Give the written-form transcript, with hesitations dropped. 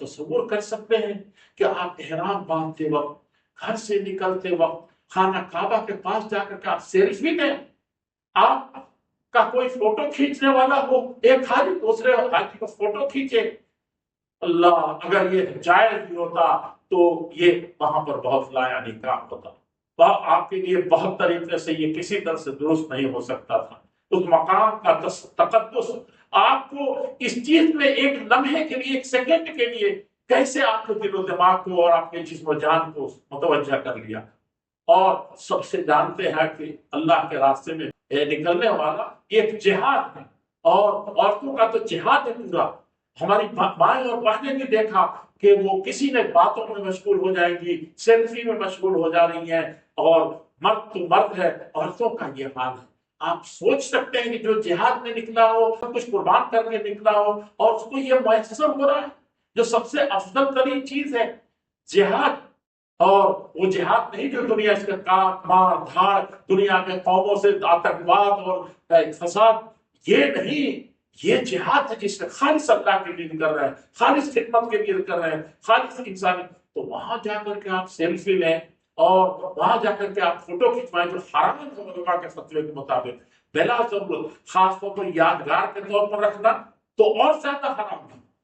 تصور کر سکتے ہیں کہ آپ احرام باندھتے وقت، گھر سے نکلتے وقت خانہ کعبہ کے پاس جا کر کے آپ سیلفی لیں، آپ کا کوئی فوٹو کھینچنے والا ہو، ایک حاجی دوسرے حاجی کا فوٹو کھینچے؟ اللہ، اگر یہ جائز بھی ہوتا تو یہ وہاں پر بہت لایانی کام ہوتا، آپ کے لیے بہت طریقے سے یہ کسی طرح سے درست نہیں ہو سکتا تھا۔ اس مقام کا تقدس آپ کو اس چیز میں ایک لمحے کے لیے، ایک سیکنڈ کے لیے کیسے آپ کے دل و دماغ کو اور آپ کے جسم و جان کو متوجہ کر لیا۔ اور سب سے جانتے ہیں کہ اللہ کے راستے میں نکلنے والا ایک جہاد ہے، اور عورتوں کا تو جہاد ہے پورا۔ ہماری مائیں اور بہنیں بھی دیکھا کہ وہ کسی نے باتوں میں مشغول ہو جائیں گی، سیلفی میں مشغول ہو جا رہی ہیں، اور مرد تو مرد ہے، عورتوں کا یہ حال ہے۔ آپ سوچ سکتے ہیں کہ جو جہاد میں نکلا ہو، سب کچھ قربان کر کے نکلا ہو، اور اس کو یہ میسر ہو رہا ہے جو سب سے افضل ترین چیز ہے، جہاد۔ اور وہ جہاد نہیں جو دنیا سے کاٹ مار دھاڑ، دنیا کے قوموں سے آتنکواد اور فساد، یہ نہیں، یہ جہاد ہے جس میں خالص اللہ کے لیے کر رہے ہیں، خالص خدمت کے لیے کر رہے ہیں، خالص انسانی۔ تو وہاں جا کر کے آپ سیلفی لیں اور وہاں جا کر کے آپ فوٹو کھنچوائیں، جو حرام ہے علماء کے فتوے کے مطابق بلا ضرورت، خاص طور پر یادگار کے طور پر رکھنا تو اور زیادہ حرام ہے۔